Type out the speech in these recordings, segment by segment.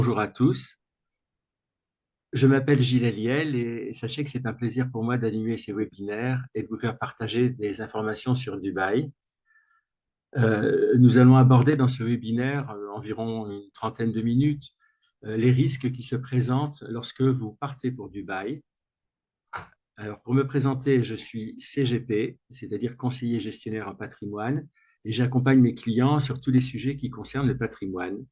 Bonjour à tous, je m'appelle Gilles Eliel et sachez que c'est un plaisir pour moi d'animer ces webinaires et de vous faire partager des informations sur Dubaï. Nous allons aborder dans ce webinaire environ une trentaine de minutes les risques qui se présentent lorsque vous partez pour Dubaï. Alors pour me présenter, je suis CGP, c'est-à-dire conseiller gestionnaire en patrimoine, et j'accompagne mes clients sur tous les sujets qui concernent le patrimoine.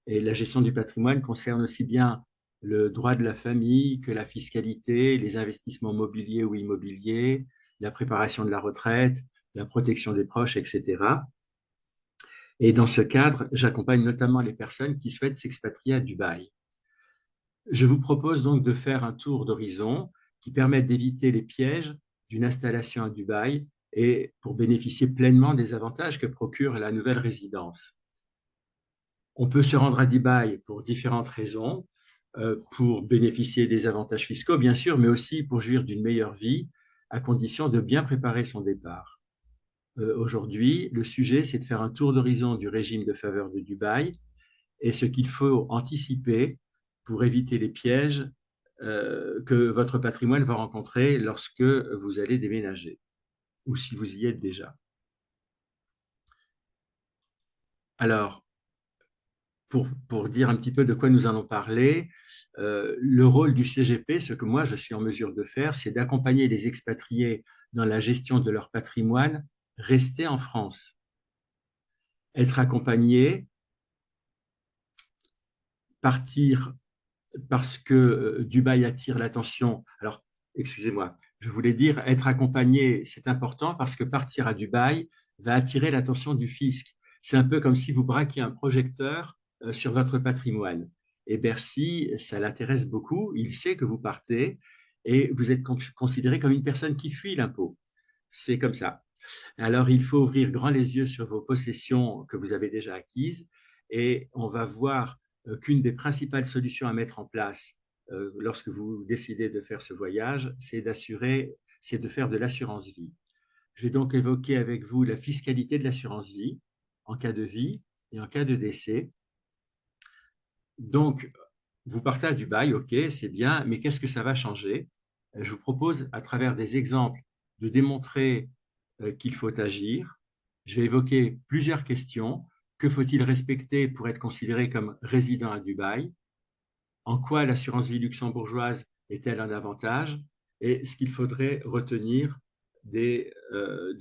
Et la gestion du patrimoine concerne aussi bien le droit de la famille que la fiscalité, les investissements mobiliers ou immobiliers, la préparation de la retraite, la protection des proches, etc. Et dans ce cadre, j'accompagne notamment les personnes qui souhaitent s'expatrier à Dubaï. Je vous propose donc de faire un tour d'horizon qui permette d'éviter les pièges d'une installation à Dubaï et pour bénéficier pleinement des avantages que procure la nouvelle résidence. On peut se rendre à Dubaï pour différentes raisons, pour bénéficier des avantages fiscaux, bien sûr, mais aussi pour jouir d'une meilleure vie, à condition de bien préparer son départ. Aujourd'hui, le sujet, c'est de faire un tour d'horizon du régime de faveur de Dubaï et ce qu'il faut anticiper pour éviter les pièges que votre patrimoine va rencontrer lorsque vous allez déménager ou si vous y êtes déjà. Alors, pour dire un petit peu de quoi nous allons parler, le rôle du CGP, ce que moi je suis en mesure de faire, c'est d'accompagner les expatriés dans la gestion de leur patrimoine restés en France. Être accompagné, partir parce que Dubaï attire l'attention. Alors, excusez-moi, je voulais dire être accompagné, c'est important parce que partir à Dubaï va attirer l'attention du fisc. C'est un peu comme si vous braquiez un projecteur sur votre patrimoine. Et Bercy, ça l'intéresse beaucoup. Il sait que vous partez et vous êtes considéré comme une personne qui fuit l'impôt. C'est comme ça. Alors, il faut ouvrir grand les yeux sur vos possessions que vous avez déjà acquises et on va voir qu'une des principales solutions à mettre en place lorsque vous décidez de faire ce voyage, c'est de faire de l'assurance vie. Je vais donc évoquer avec vous la fiscalité de l'assurance vie en cas de vie et en cas de décès. Donc, vous partez à Dubaï, ok, c'est bien, mais qu'est-ce que ça va changer? Je vous propose, à travers des exemples, de démontrer qu'il faut agir. Je vais évoquer plusieurs questions. Que faut-il respecter pour être considéré comme résident à Dubaï? En quoi l'assurance vie luxembourgeoise est-elle un avantage? Et ce qu'il faudrait retenir de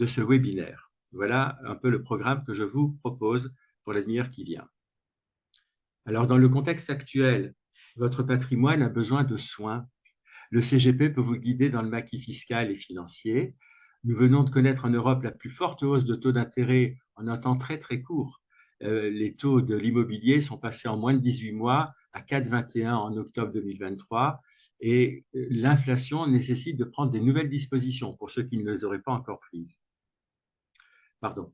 ce webinaire. Voilà un peu le programme que je vous propose pour la demi-heure qui vient. Alors, dans le contexte actuel, votre patrimoine a besoin de soins. Le CGP peut vous guider dans le maquis fiscal et financier. Nous venons de connaître en Europe la plus forte hausse de taux d'intérêt en un temps très très court. Les taux de l'immobilier sont passés en moins de 18 mois à 4,21 en octobre 2023 et l'inflation nécessite de prendre des nouvelles dispositions pour ceux qui ne les auraient pas encore prises. Pardon,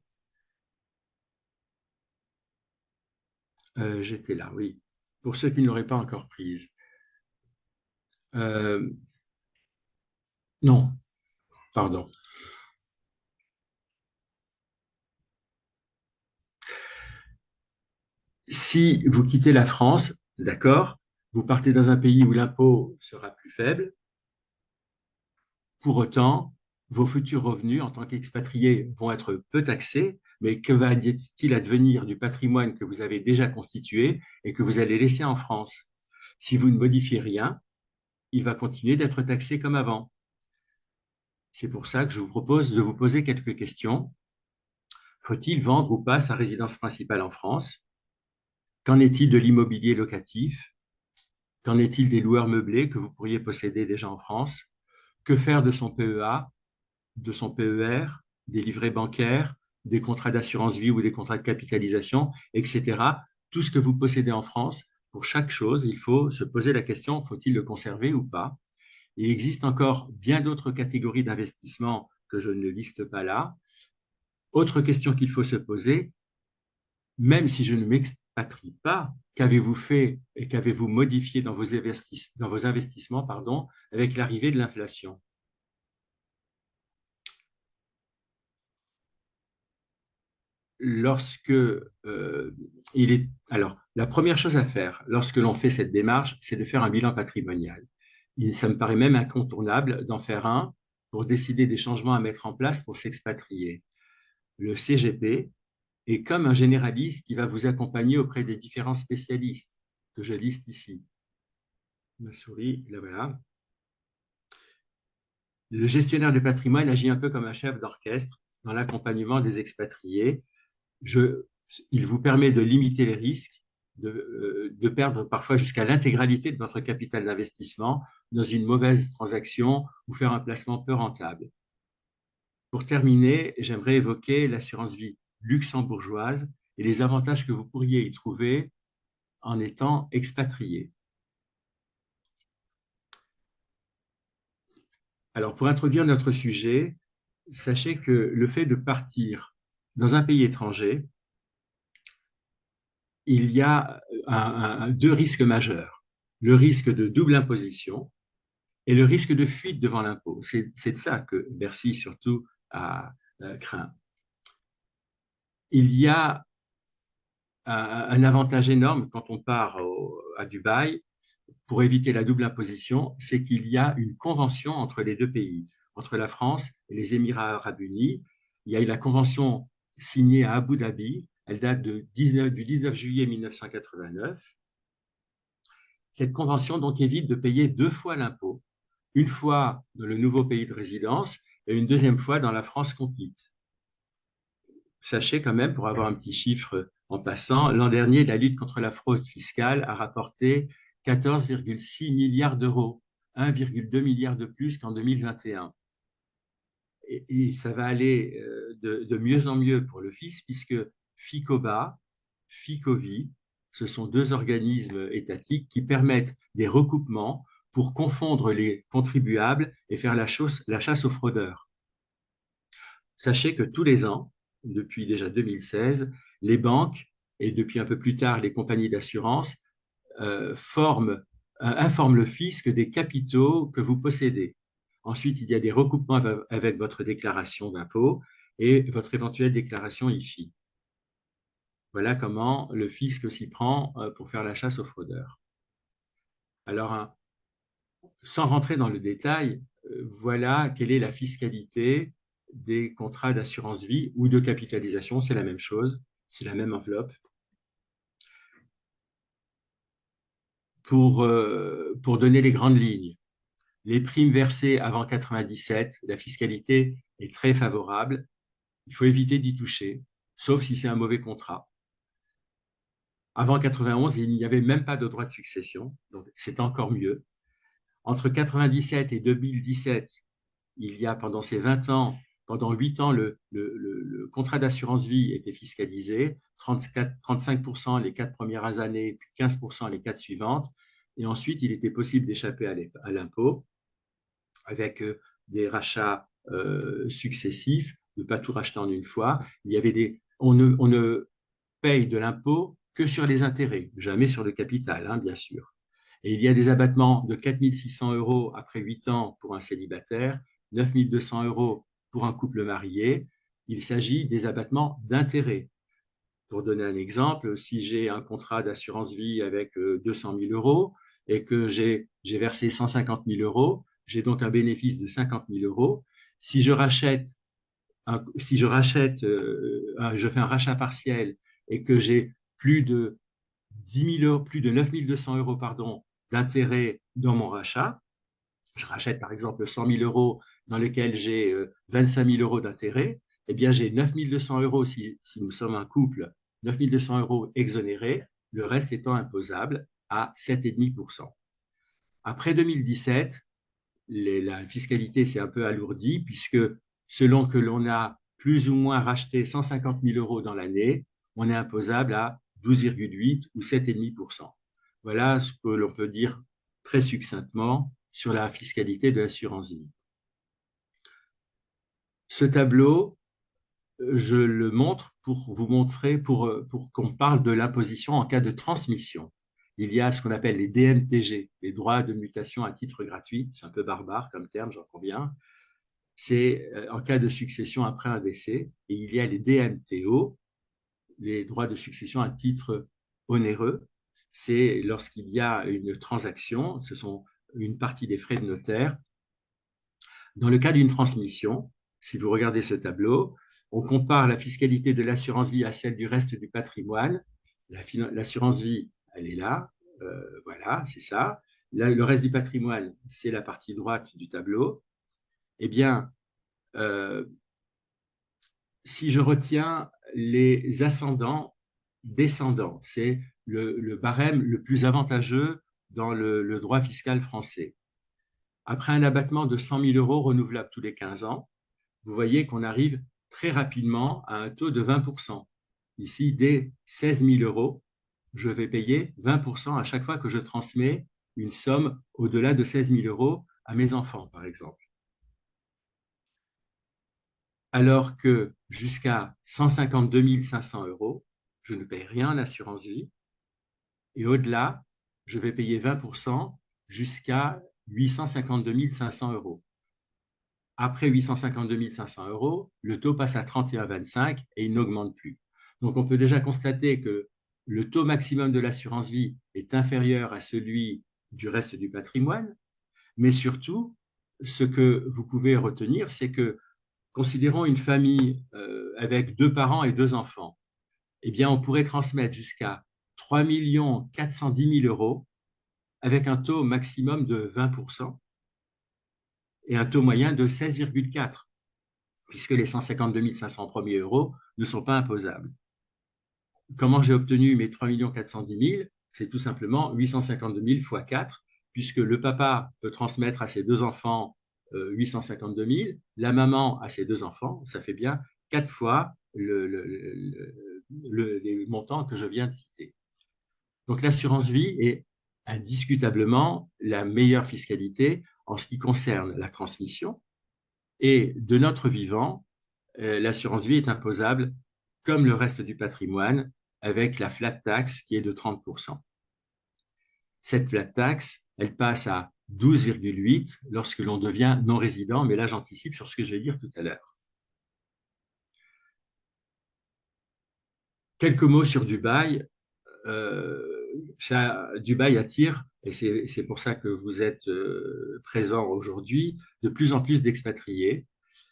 j'étais là, oui. Pour ceux qui ne l'auraient pas encore prises. Euh, non, pardon. Si vous quittez la France, d'accord, vous partez dans un pays où l'impôt sera plus faible. Pour autant, vos futurs revenus en tant qu'expatriés vont être peu taxés, mais que va-t-il advenir du patrimoine que vous avez déjà constitué et que vous allez laisser en France? Si vous ne modifiez rien, il va continuer d'être taxé comme avant. C'est pour ça que je vous propose de vous poser quelques questions. Faut-il vendre ou pas sa résidence principale en France? Qu'en est-il de l'immobilier locatif? Qu'en est-il des loueurs meublés que vous pourriez posséder déjà en France? Que faire de son PEA, de son PER, des livrets bancaires, des contrats d'assurance vie ou des contrats de capitalisation, etc. Tout ce que vous possédez en France, pour chaque chose, il faut se poser la question, faut-il le conserver ou pas? Il existe encore bien d'autres catégories d'investissements que je ne liste pas là. Autre question qu'il faut se poser, même si je ne m'expatrie pas, qu'avez-vous fait et qu'avez-vous modifié dans vos investissements, pardon, avec l'arrivée de l'inflation? Lorsque il est alors La première chose à faire lorsque l'on fait cette démarche, c'est de faire un bilan patrimonial. Ça me paraît même incontournable d'en faire un pour décider des changements à mettre en place pour s'expatrier. Le CGP est comme un généraliste qui va vous accompagner auprès des différents spécialistes que je liste ici. Ma souris, là voilà. Le gestionnaire de patrimoine agit un peu comme un chef d'orchestre dans l'accompagnement des expatriés. Je, il vous permet de limiter les risques, de perdre parfois jusqu'à l'intégralité de votre capital d'investissement dans une mauvaise transaction ou faire un placement peu rentable. Pour terminer, j'aimerais évoquer l'assurance vie luxembourgeoise et les avantages que vous pourriez y trouver en étant expatrié. Alors, pour introduire notre sujet, sachez que le fait de partir dans un pays étranger, il y a deux risques majeurs. Le risque de double imposition et le risque de fuite devant l'impôt. C'est de ça que Bercy surtout a craint. Il y a un avantage énorme quand on part à Dubaï pour éviter la double imposition, c'est qu'il y a une convention entre les deux pays, entre la France et les Émirats arabes unis. Il y a eu la convention signée à Abu Dhabi, elle date du 19 juillet 1989. Cette convention donc évite de payer deux fois l'impôt, une fois dans le nouveau pays de résidence et une deuxième fois dans la France qu'on quitte. Sachez quand même, pour avoir un petit chiffre en passant, l'an dernier, la lutte contre la fraude fiscale a rapporté 14,6 milliards d'euros, 1,2 milliard de plus qu'en 2021. Et ça va aller de mieux en mieux pour le fisc, puisque FICOBA, FICOVI, ce sont deux organismes étatiques qui permettent des recoupements pour confondre les contribuables et faire la chasse aux fraudeurs. Sachez que tous les ans, depuis déjà 2016, les banques et depuis un peu plus tard les compagnies d'assurance informent le fisc des capitaux que vous possédez. Ensuite, il y a des recoupements avec votre déclaration d'impôt et votre éventuelle déclaration IFI. Voilà comment le fisc s'y prend pour faire la chasse aux fraudeurs. Alors, sans rentrer dans le détail, voilà quelle est la fiscalité des contrats d'assurance vie ou de capitalisation. C'est la même chose, c'est la même enveloppe. Pour donner les grandes lignes, les primes versées avant 97, la fiscalité est très favorable. Il faut éviter d'y toucher, sauf si c'est un mauvais contrat. Avant 91, il n'y avait même pas de droit de succession, donc c'est encore mieux. Entre 97 et 2017, il y a pendant ces 20 ans, pendant 8 ans, le contrat d'assurance vie était fiscalisé, 35% les 4 premières années, puis 15% les 4 suivantes. Et ensuite, il était possible d'échapper à l'impôt avec des rachats successifs, de ne pas tout racheter en une fois. On ne paye de l'impôt que sur les intérêts, jamais sur le capital, hein, bien sûr. Et il y a des abattements de 4 600 euros après 8 ans pour un célibataire, 9 200 euros pour un couple marié. Il s'agit des abattements d'intérêt. Pour donner un exemple, si j'ai un contrat d'assurance vie avec 200 000 euros et que j'ai versé 150 000 euros, j'ai donc un bénéfice de 50 000 euros. Si je rachète, je fais un rachat partiel et que j'ai plus de 10 000 euros, plus de 9 200 euros, pardon, d'intérêt dans mon rachat, je rachète par exemple 100 000 euros dans lesquels j'ai 25 000 euros d'intérêt, eh bien j'ai 9 200 euros si nous sommes un couple, 9 200 euros exonérés, le reste étant imposable à 7,5%. Après 2017, la fiscalité s'est un peu alourdie puisque selon que l'on a plus ou moins racheté 150 000 euros dans l'année, on est imposable à 12,8 ou 7,5%. Voilà ce que l'on peut dire très succinctement sur la fiscalité de l'assurance vie. Ce tableau, je le montre pour vous montrer, pour qu'on parle de l'imposition en cas de transmission. Il y a ce qu'on appelle les DMTG, les droits de mutation à titre gratuit. C'est un peu barbare comme terme, j'en conviens. C'est en cas de succession après un décès. Et il y a les DMTO, les droits de succession à titre onéreux. c'est lorsqu'il y a une transaction, ce sont une partie des frais de notaire. Dans le cas d'une transmission, si vous regardez ce tableau, on compare la fiscalité de l'assurance vie à celle du reste du patrimoine. L'assurance vie, elle est là, voilà, c'est ça. Là, le reste du patrimoine, c'est la partie droite du tableau. Eh bien, euh, si je retiens les ascendants, descendants, c'est le barème le plus avantageux dans le droit fiscal français. Après un abattement de 100 000 euros renouvelable tous les 15 ans, vous voyez qu'on arrive très rapidement à un taux de 20%. Ici, dès 16 000 euros, je vais payer 20% à chaque fois que je transmets une somme au-delà de 16 000 euros à mes enfants, par exemple. Alors que jusqu'à 152 500 euros, je ne paye rien en assurance vie. Et au-delà, je vais payer 20% jusqu'à 852 500 euros. Après 852 500 euros, le taux passe à 31,25 et il n'augmente plus. Donc, on peut déjà constater que le taux maximum de l'assurance vie est inférieur à celui du reste du patrimoine, mais surtout, ce que vous pouvez retenir, c'est que, considérons une famille avec 2 parents et 2 enfants, eh bien, on pourrait transmettre jusqu'à 3 410 000 euros avec un taux maximum de 20% et un taux moyen de 16,4%, puisque les 152 500 premiers euros ne sont pas imposables. Comment j'ai obtenu mes 3 410 000? C'est tout simplement 852 000 fois 4, puisque le papa peut transmettre à ses 2 enfants 852 000, la maman à ses 2 enfants, ça fait bien 4 fois les montants que je viens de citer. Donc l'assurance vie est indiscutablement la meilleure fiscalité en ce qui concerne la transmission. Et de notre vivant, l'assurance vie est imposable comme le reste du patrimoine avec la flat tax qui est de 30%. Cette flat tax, elle passe à 12,8 lorsque l'on devient non-résident, mais là j'anticipe sur ce que je vais dire tout à l'heure. Quelques mots sur Dubaï. Dubaï attire, et c'est pour ça que vous êtes présent aujourd'hui, de plus en plus d'expatriés.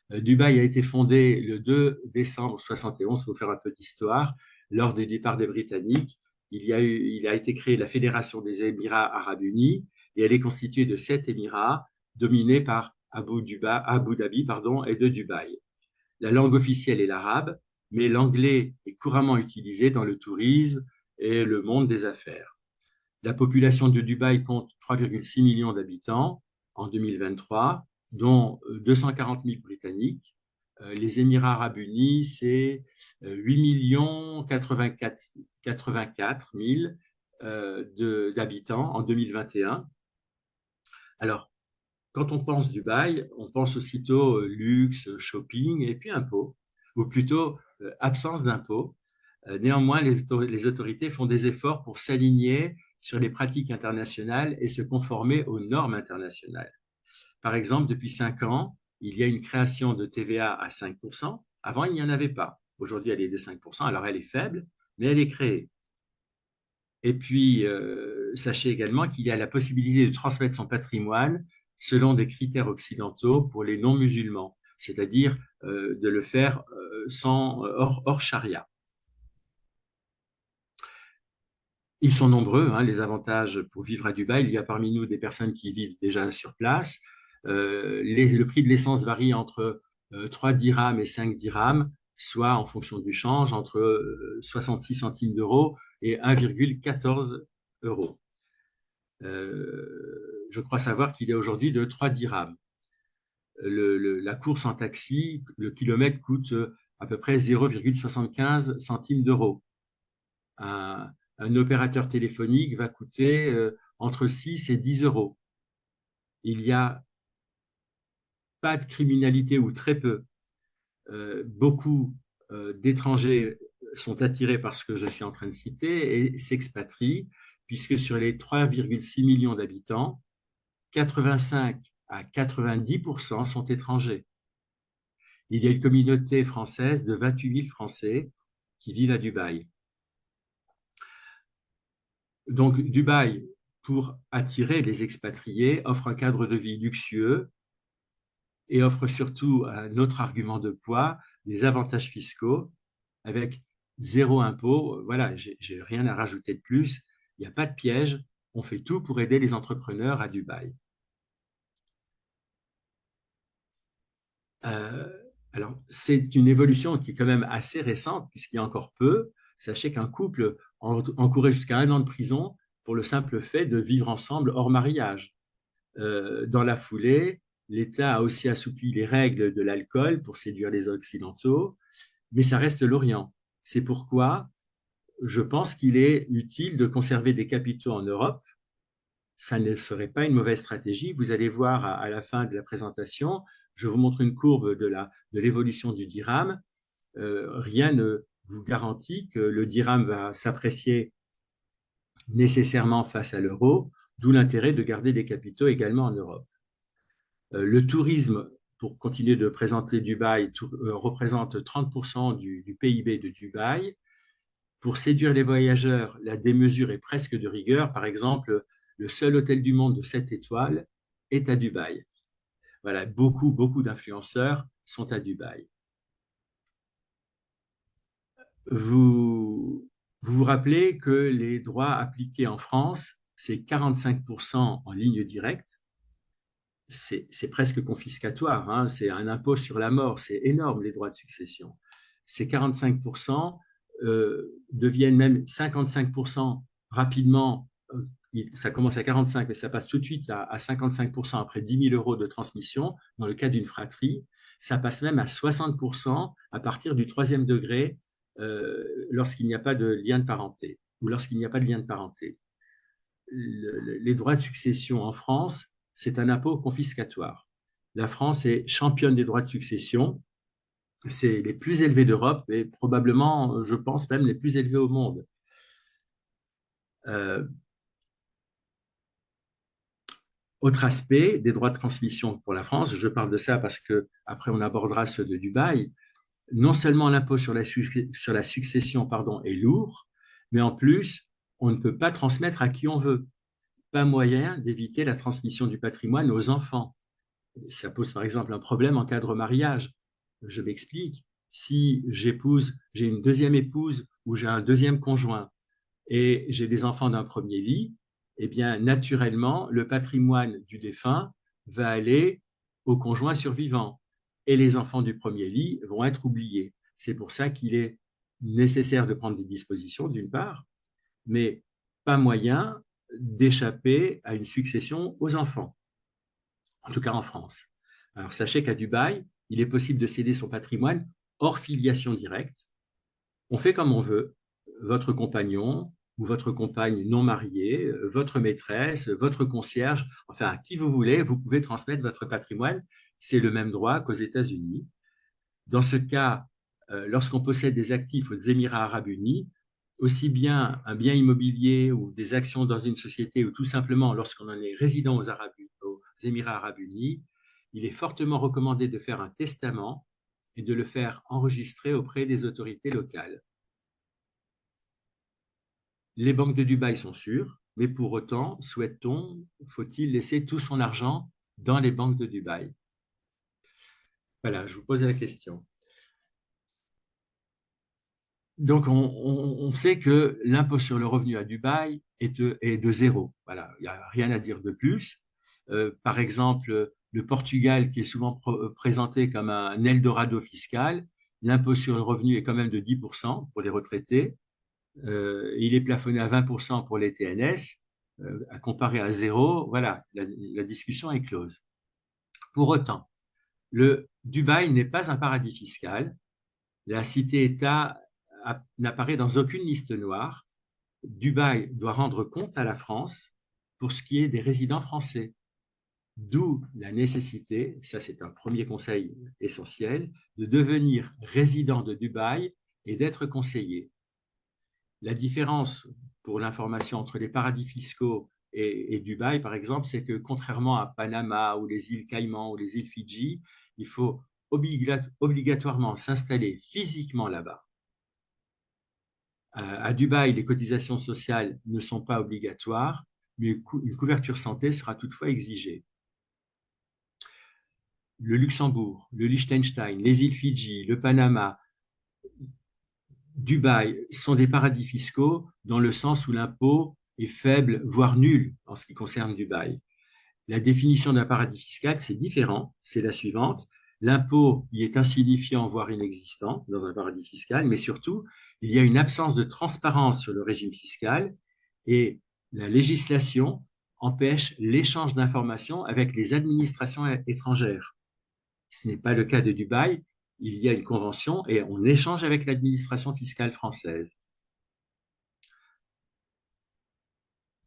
Dubaï a été fondé le 2 décembre 71, pour faire un peu d'histoire, lors du départ des Britanniques. Il a été créé la Fédération des Émirats arabes unis et elle est constituée de 7 Émirats dominés par Abu Dhabi et de Dubaï. La langue officielle est l'arabe, mais l'anglais est couramment utilisé dans le tourisme et le monde des affaires. La population de Dubaï compte 3,6 millions d'habitants en 2023, dont 240 000 Britanniques. Les Émirats arabes unis, c'est 8 084 000 d'habitants en 2021. Alors, quand on pense Dubaï, on pense aussitôt luxe, shopping et puis impôts, ou plutôt absence d'impôts. Néanmoins, les autorités font des efforts pour s'aligner sur les pratiques internationales et se conformer aux normes internationales. Par exemple, depuis 5 ans, il y a une création de TVA à 5%. Avant, il n'y en avait pas. Aujourd'hui, elle est de 5%. Alors, elle est faible, mais elle est créée. Et puis, sachez également qu'il y a la possibilité de transmettre son patrimoine selon des critères occidentaux pour les non-musulmans, c'est-à-dire de le faire hors charia. Ils sont nombreux, hein, les avantages pour vivre à Dubaï. Il y a parmi nous des personnes qui vivent déjà sur place. Le prix de l'essence varie entre 3 dirhams et 5 dirhams, soit en fonction du change, entre 66 centimes d'euros et 1,14 euros. Je crois savoir qu'il est aujourd'hui de 3 dirhams. La course en taxi, le kilomètre coûte à peu près 0,75 centimes d'euros. Un opérateur téléphonique va coûter entre 6 et 10 euros. Il n'y a pas de criminalité ou très peu. Beaucoup d'étrangers sont attirés par ce que je suis en train de citer et s'expatrient, puisque sur les 3,6 millions d'habitants, 85 à 90% sont étrangers. Il y a une communauté française de 28 000 Français qui vivent à Dubaï. Donc, Dubaï, pour attirer les expatriés, offre un cadre de vie luxueux et offre surtout un autre argument de poids, des avantages fiscaux avec zéro impôt. Voilà, j'ai rien à rajouter de plus. Il n'y a pas de piège. On fait tout pour aider les entrepreneurs à Dubaï. Euh, alors, c'est une évolution qui est quand même assez récente, puisqu'il y a encore peu. Sachez qu'un couple encourait jusqu'à 1 an de prison pour le simple fait de vivre ensemble hors mariage. Dans la foulée, l'État a aussi assoupli les règles de l'alcool pour séduire les Occidentaux, mais ça reste l'Orient. C'est pourquoi je pense qu'il est utile de conserver des capitaux en Europe. Ça ne serait pas une mauvaise stratégie. Vous allez voir à la fin de la présentation, je vous montre une courbe de l'évolution du dirham. Rien ne vous garantit que le dirham va s'apprécier nécessairement face à l'euro, d'où l'intérêt de garder des capitaux également en Europe. Le tourisme, pour continuer de présenter Dubaï, représente 30% du PIB de Dubaï. Pour séduire les voyageurs, la démesure est presque de rigueur. Par exemple, le seul hôtel du monde de 7 étoiles est à Dubaï. Voilà, beaucoup d'influenceurs sont à Dubaï. Vous, vous vous rappelez que les droits appliqués en France, c'est 45% en ligne directe. C'est presque confiscatoire, hein. C'est un impôt sur la mort, c'est énorme les droits de succession. Ces 45% deviennent même 55% rapidement. Ça commence à 45, mais ça passe tout de suite à 55% après 10 000 euros de transmission dans le cas d'une fratrie. Ça passe même à 60% à partir du troisième degré lorsqu'il n'y a pas de lien de parenté ou lorsqu'il n'y a pas de lien de parenté. Les droits de succession en France, c'est un impôt confiscatoire. La France est championne des droits de succession. C'est les plus élevés d'Europe et probablement, je pense, même les plus élevés au monde. Euh, Autre aspect des droits de transmission pour la France, je parle de ça parce que après on abordera ceux de Dubaï. Non seulement l'impôt sur la succession pardon, est lourd, mais en plus, on ne peut pas transmettre à qui on veut. Pas moyen d'éviter la transmission du patrimoine aux enfants. Ça pose par exemple un problème en cas de remariage. Je m'explique. Si j'ai une deuxième épouse ou j'ai un deuxième conjoint et j'ai des enfants d'un premier lit, eh bien, naturellement, le patrimoine du défunt va aller au conjoint survivant et les enfants du premier lit vont être oubliés. C'est pour ça qu'il est nécessaire de prendre des dispositions, d'une part, mais pas moyen d'échapper à une succession aux enfants, en tout cas en France. Alors, sachez qu'à Dubaï, il est possible de céder son patrimoine hors filiation directe. On fait comme on veut. Votre compagnon ou votre compagne non mariée, votre maîtresse, votre concierge, enfin, à qui vous voulez, vous pouvez transmettre votre patrimoine. C'est le même droit qu'aux États-Unis. Dans ce cas, lorsqu'on possède des actifs aux Émirats arabes unis, aussi bien un bien immobilier ou des actions dans une société ou tout simplement lorsqu'on en est résident aux Émirats arabes unis, il est fortement recommandé de faire un testament et de le faire enregistrer auprès des autorités locales. Les banques de Dubaï sont sûres, mais pour autant, souhaite-t-on, faut-il laisser tout son argent dans les banques de Dubaï? Voilà, je vous pose la question. Donc, on sait que l'impôt sur le revenu à Dubaï est de zéro. Voilà, il n'y a rien à dire de plus. Par exemple, le Portugal, qui est souvent présenté comme un Eldorado fiscal, l'impôt sur le revenu est quand même de 10% pour les retraités. Il est plafonné à 20% pour les TNS, à comparer à zéro. Voilà, la discussion est close. Pour autant, le Dubaï n'est pas un paradis fiscal. La cité-État n'apparaît dans aucune liste noire. Dubaï doit rendre compte à la France pour ce qui est des résidents français. D'où la nécessité, ça c'est un premier conseil essentiel, de devenir résident de Dubaï et d'être conseillé. La différence pour l'information entre les paradis fiscaux et Dubaï, par exemple, c'est que contrairement à Panama ou les îles Caïmans ou les îles Fidji, il faut obligatoirement s'installer physiquement là-bas. À Dubaï, les cotisations sociales ne sont pas obligatoires, mais une couverture santé sera toutefois exigée. Le Luxembourg, le Liechtenstein, les îles Fidji, le Panama, Dubaï sont des paradis fiscaux dans le sens où l'impôt est faible, voire nul en ce qui concerne Dubaï. La définition d'un paradis fiscal, c'est différent, c'est la suivante. L'impôt y est insignifiant, voire inexistant dans un paradis fiscal, mais surtout, il y a une absence de transparence sur le régime fiscal et la législation empêche l'échange d'informations avec les administrations étrangères. Ce n'est pas le cas de Dubaï. Il y a une convention et on échange avec l'administration fiscale française.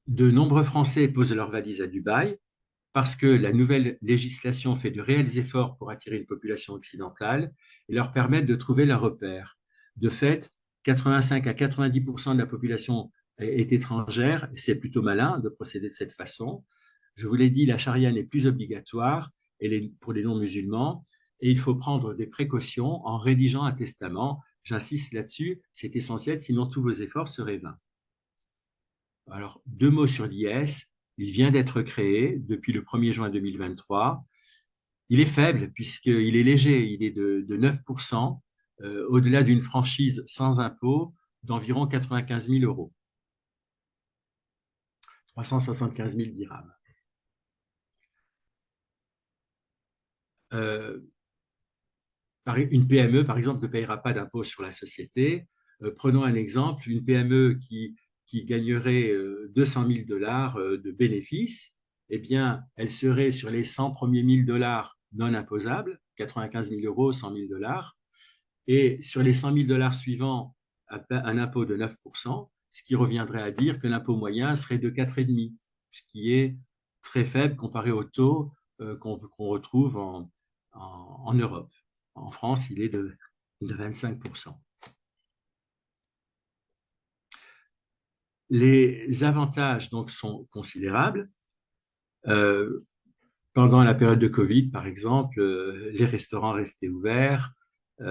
De nombreux Français posent leurs valises à Dubaï parce que la nouvelle législation fait de réels efforts pour attirer une population occidentale et leur permettre de trouver leur repère. De fait, 85 à 90% de la population est étrangère. C'est plutôt malin de procéder de cette façon. Je vous l'ai dit, la charia n'est plus obligatoire pour les non-musulmans et il faut prendre des précautions en rédigeant un testament. J'insiste là-dessus, c'est essentiel, sinon tous vos efforts seraient vains. Alors, deux mots sur l'IS. Il vient d'être créé depuis le 1er juin 2023. Il est faible puisqu'il est léger, il est de 9%, au-delà d'une franchise sans impôt d'environ 95 000 euros, 375 000 dirhams. Une PME, par exemple, ne payera pas d'impôt sur la société. Prenons un exemple, une PME qui gagnerait 200 000 dollars de bénéfices, eh bien, elle serait sur les 100 premiers 1000 dollars non imposables, 95 000 euros, 100 000 dollars, et sur les 100 000 dollars suivants, un impôt de 9%, ce qui reviendrait à dire que l'impôt moyen serait de 4,5%, ce qui est très faible comparé au taux qu'on retrouve en Europe. En France, il est de 25%. Les avantages donc sont considérables. Pendant la période de Covid, par exemple, les restaurants restaient ouverts. Il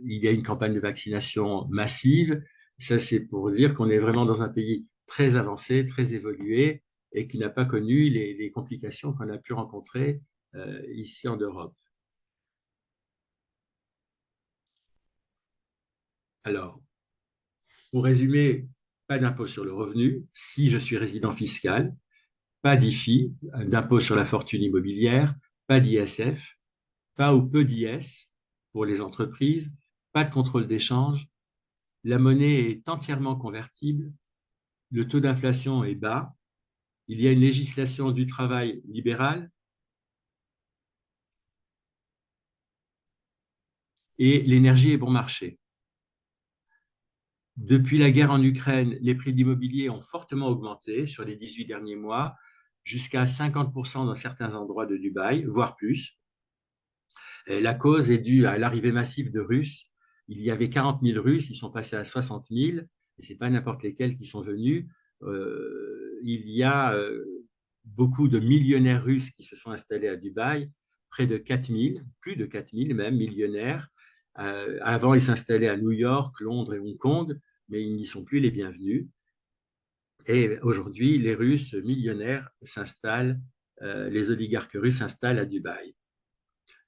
y a une campagne de vaccination massive. Ça, c'est pour dire qu'on est vraiment dans un pays très avancé, très évolué et qui n'a pas connu les complications qu'on a pu rencontrer ici en Europe. Alors, pour résumer, pas d'impôt sur le revenu si je suis résident fiscal, pas d'IFI, d'impôt sur la fortune immobilière, pas d'ISF, pas ou peu d'IS pour les entreprises, pas de contrôle d'échange, la monnaie est entièrement convertible, le taux d'inflation est bas, il y a une législation du travail libérale et l'énergie est bon marché. Depuis la guerre en Ukraine, les prix de l'immobilier ont fortement augmenté sur les 18 derniers mois, jusqu'à 50% dans certains endroits de Dubaï, voire plus. La cause est due à l'arrivée massive de Russes. Il y avait 40 000 Russes, ils sont passés à 60 000, et ce n'est pas n'importe lesquels qui sont venus. Il y a beaucoup de millionnaires russes qui se sont installés à Dubaï, près de 4 000, plus de 4 000 même, millionnaires. Avant, ils s'installaient à New York, Londres et Hong Kong, mais ils n'y sont plus les bienvenus. Et aujourd'hui, les Russes millionnaires s'installent, les oligarques russes s'installent à Dubaï.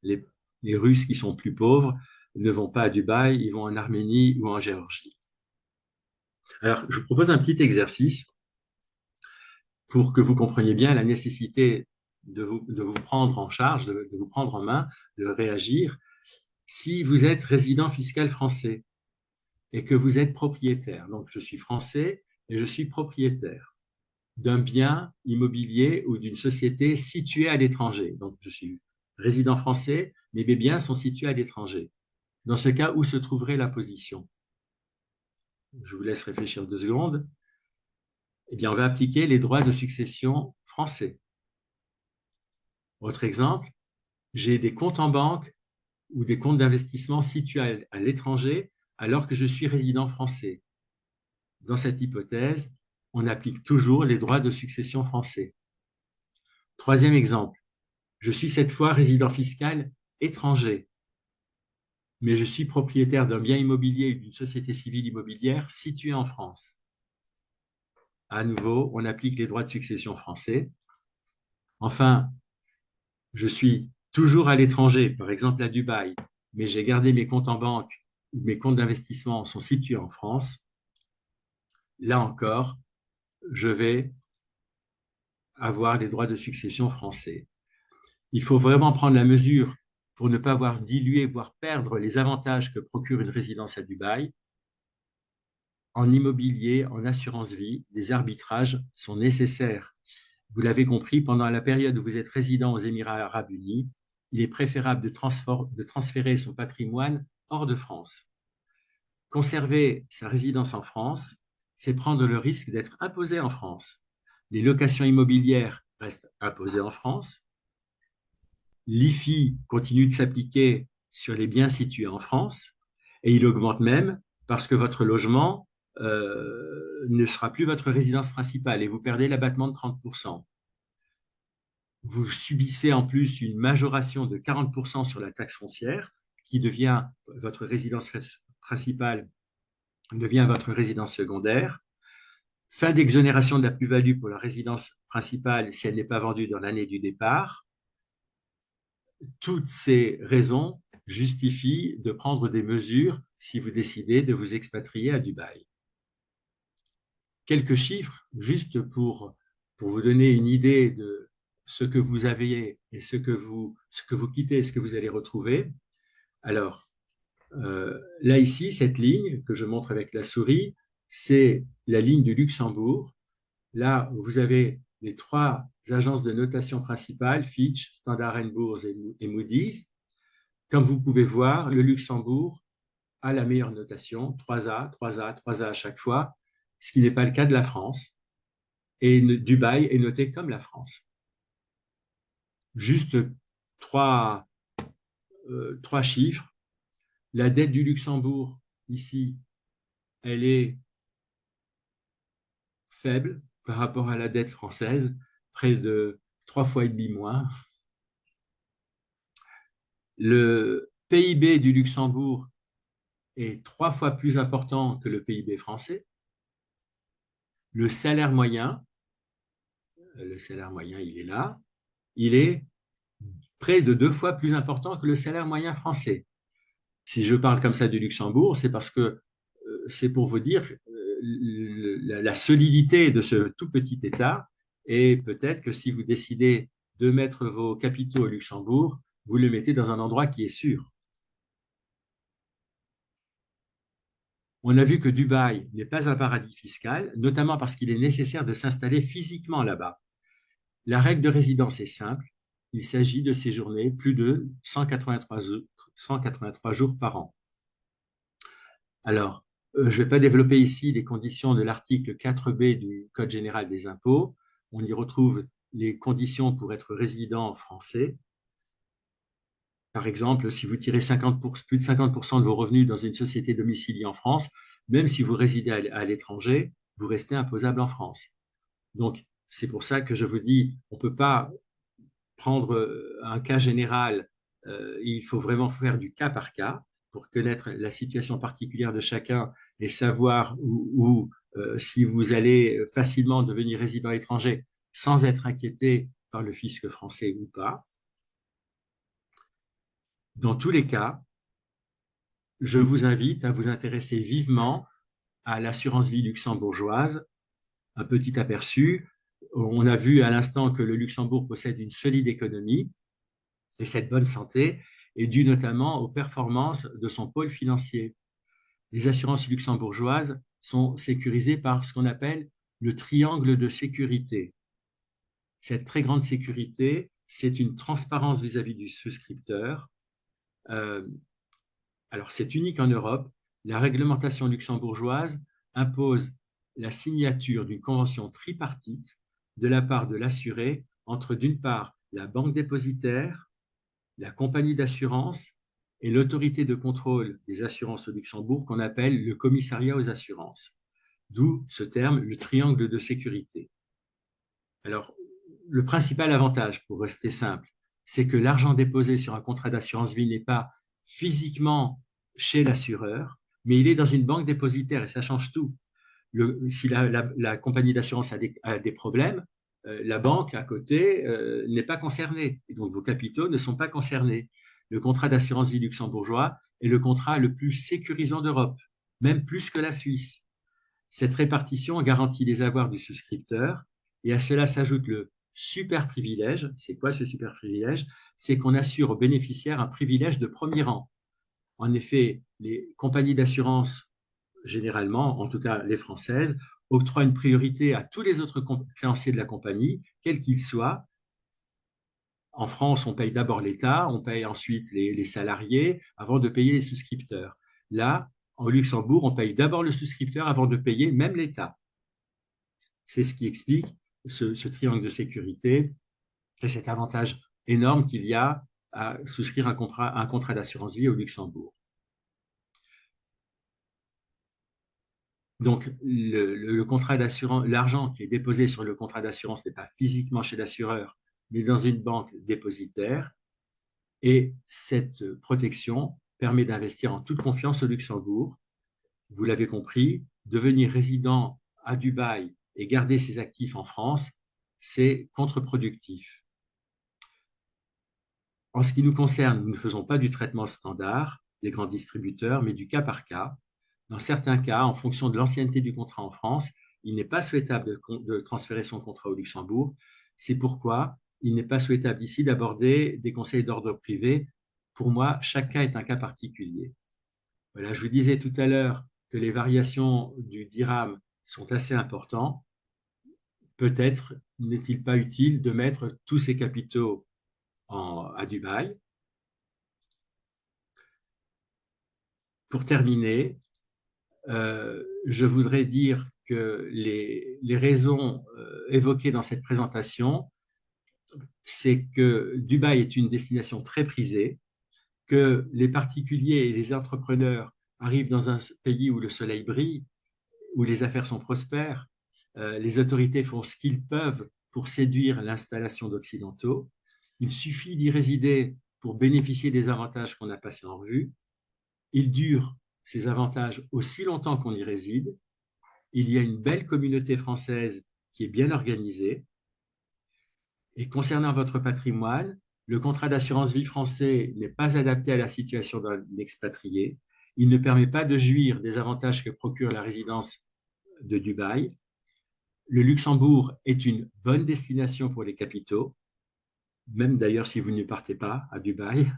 Les Russes qui sont plus pauvres ne vont pas à Dubaï, ils vont en Arménie ou en Géorgie. Alors, je vous propose un petit exercice pour que vous compreniez bien la nécessité de vous prendre en charge, de vous prendre en main, de réagir. Si vous êtes résident fiscal français et que vous êtes propriétaire, donc je suis français et je suis propriétaire d'un bien immobilier ou d'une société située à l'étranger. Donc, je suis résident français, mais mes biens sont situés à l'étranger. Dans ce cas, où se trouverait l'imposition? Je vous laisse réfléchir 2 secondes. Eh bien, on va appliquer les droits de succession français. Autre exemple, j'ai des comptes en banque ou des comptes d'investissement situés à l'étranger alors que je suis résident français. Dans cette hypothèse, on applique toujours les droits de succession français. Troisième exemple, je suis cette fois résident fiscal étranger. mais je suis propriétaire d'un bien immobilier ou d'une société civile immobilière située en France. À nouveau, on applique les droits de succession français. Enfin, je suis toujours à l'étranger, par exemple à Dubaï, mais j'ai gardé mes comptes en banque ou mes comptes d'investissement sont situés en France. Là encore, je vais avoir les droits de succession français. Il faut vraiment prendre la mesure pour ne pas avoir dilué, voire perdre les avantages que procure une résidence à Dubaï. En immobilier, en assurance vie, des arbitrages sont nécessaires. Vous l'avez compris, pendant la période où vous êtes résident aux Émirats arabes unis, il est préférable de transférer son patrimoine hors de France. Conserver sa résidence en France, c'est prendre le risque d'être imposé en France. Les locations immobilières restent imposées en France. L'IFI continue de s'appliquer sur les biens situés en France et il augmente même parce que votre logement ne sera plus votre résidence principale et vous perdez l'abattement de 30%. Vous subissez en plus une majoration de 40% sur la taxe foncière qui devient votre résidence principale, devient votre résidence secondaire. Fin d'exonération de la plus-value pour la résidence principale si elle n'est pas vendue dans l'année du départ. Toutes ces raisons justifient de prendre des mesures si vous décidez de vous expatrier à Dubaï. Quelques chiffres, juste pour vous donner une idée de ce que vous avez et ce que vous quittez et ce que vous allez retrouver. Alors, là ici, cette ligne que je montre avec la souris, c'est la ligne du Luxembourg. Là, vous avez les trois agences de notation principales, Fitch, Standard & Poor's et Moody's. Comme vous pouvez voir, le Luxembourg a la meilleure notation, 3A, 3A, 3A à chaque fois, ce qui n'est pas le cas de la France. Et Dubaï est noté comme la France. Juste trois chiffres. La dette du Luxembourg, ici, elle est faible par rapport à la dette française, près de 3,5 fois moins. Le PIB du Luxembourg est 3 fois plus important que le PIB français. Le salaire moyen, il est là, il est près de 2 fois plus important que le salaire moyen français. Si je parle comme ça du Luxembourg, c'est parce que c'est pour vous dire la solidité de ce tout petit État et peut-être que si vous décidez de mettre vos capitaux au Luxembourg, vous le mettez dans un endroit qui est sûr. On a vu que Dubaï n'est pas un paradis fiscal, notamment parce qu'il est nécessaire de s'installer physiquement là-bas. La règle de résidence est simple, il s'agit de séjourner plus de 183 jours par an. Alors, je ne vais pas développer ici les conditions de l'article 4B du Code général des impôts. On y retrouve les conditions pour être résident français. Par exemple, si vous tirez plus de 50% de vos revenus dans une société domiciliée en France, même si vous résidez à l'étranger, vous restez imposable en France. Donc, c'est pour ça que je vous dis, on ne peut pas prendre un cas général, il faut vraiment faire du cas par cas pour connaître la situation particulière de chacun et savoir si vous allez facilement devenir résident étranger sans être inquiété par le fisc français ou pas. Dans tous les cas, je vous invite à vous intéresser vivement à l'assurance vie luxembourgeoise. Un petit aperçu. On a vu à l'instant que le Luxembourg possède une solide économie et cette bonne santé est due notamment aux performances de son pôle financier. Les assurances luxembourgeoises sont sécurisées par ce qu'on appelle le triangle de sécurité. Cette très grande sécurité, c'est une transparence vis-à-vis du souscripteur. Alors, c'est unique en Europe. La réglementation luxembourgeoise impose la signature d'une convention tripartite de la part de l'assuré entre, d'une part, la banque dépositaire, la compagnie d'assurance et l'autorité de contrôle des assurances au Luxembourg qu'on appelle le commissariat aux assurances. D'où ce terme, le triangle de sécurité. Alors, le principal avantage, pour rester simple, c'est que l'argent déposé sur un contrat d'assurance vie n'est pas physiquement chez l'assureur, mais il est dans une banque dépositaire et ça change tout. Si la compagnie d'assurance a des problèmes, la banque à côté n'est pas concernée. Et donc, vos capitaux ne sont pas concernés. Le contrat d'assurance vie luxembourgeois est le contrat le plus sécurisant d'Europe, même plus que la Suisse. Cette répartition garantit les avoirs du souscripteur et à cela s'ajoute le super privilège. C'est quoi ce super privilège? C'est qu'on assure aux bénéficiaires un privilège de premier rang. En effet, les compagnies d'assurance, généralement, en tout cas les françaises, octroient une priorité à tous les autres créanciers de la compagnie, quels qu'ils soient. En France, on paye d'abord l'État, on paye ensuite les salariés avant de payer les souscripteurs. Là, au Luxembourg, on paye d'abord le souscripteur avant de payer même l'État. C'est ce qui explique ce triangle de sécurité et cet avantage énorme qu'il y a à souscrire un contrat d'assurance vie au Luxembourg. Donc, le contrat d'assurance, l'argent qui est déposé sur le contrat d'assurance n'est pas physiquement chez l'assureur, mais dans une banque dépositaire. Et cette protection permet d'investir en toute confiance au Luxembourg. Vous l'avez compris, devenir résident à Dubaï et garder ses actifs en France, c'est contre-productif. En ce qui nous concerne, nous ne faisons pas du traitement standard des grands distributeurs, mais du cas par cas. Dans certains cas, en fonction de l'ancienneté du contrat en France, il n'est pas souhaitable de transférer son contrat au Luxembourg. C'est pourquoi il n'est pas souhaitable ici d'aborder des conseils d'ordre privé. Pour moi, chaque cas est un cas particulier. Voilà, je vous disais tout à l'heure que les variations du dirham sont assez importantes. Peut-être n'est-il pas utile de mettre tous ces capitaux à Dubaï. Pour terminer, je voudrais dire que les raisons évoquées dans cette présentation, c'est que Dubaï est une destination très prisée, que les particuliers et les entrepreneurs arrivent dans un pays où le soleil brille, où les affaires sont prospères, les autorités font ce qu'ils peuvent pour séduire l'installation d'Occidentaux. Il suffit d'y résider pour bénéficier des avantages qu'on a passés en revue. Ils durent, ces avantages, aussi longtemps qu'on y réside. Il y a une belle communauté française qui est bien organisée. Et concernant votre patrimoine, le contrat d'assurance vie français n'est pas adapté à la situation d'un expatrié. Il ne permet pas de jouir des avantages que procure la résidence de Dubaï. Le Luxembourg est une bonne destination pour les capitaux, même d'ailleurs si vous ne partez pas à Dubaï.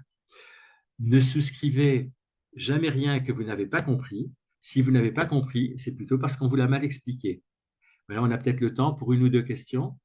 Ne souscrivez jamais rien que vous n'avez pas compris. Si vous n'avez pas compris, c'est plutôt parce qu'on vous l'a mal expliqué. Voilà, on a peut-être le temps pour une ou deux questions.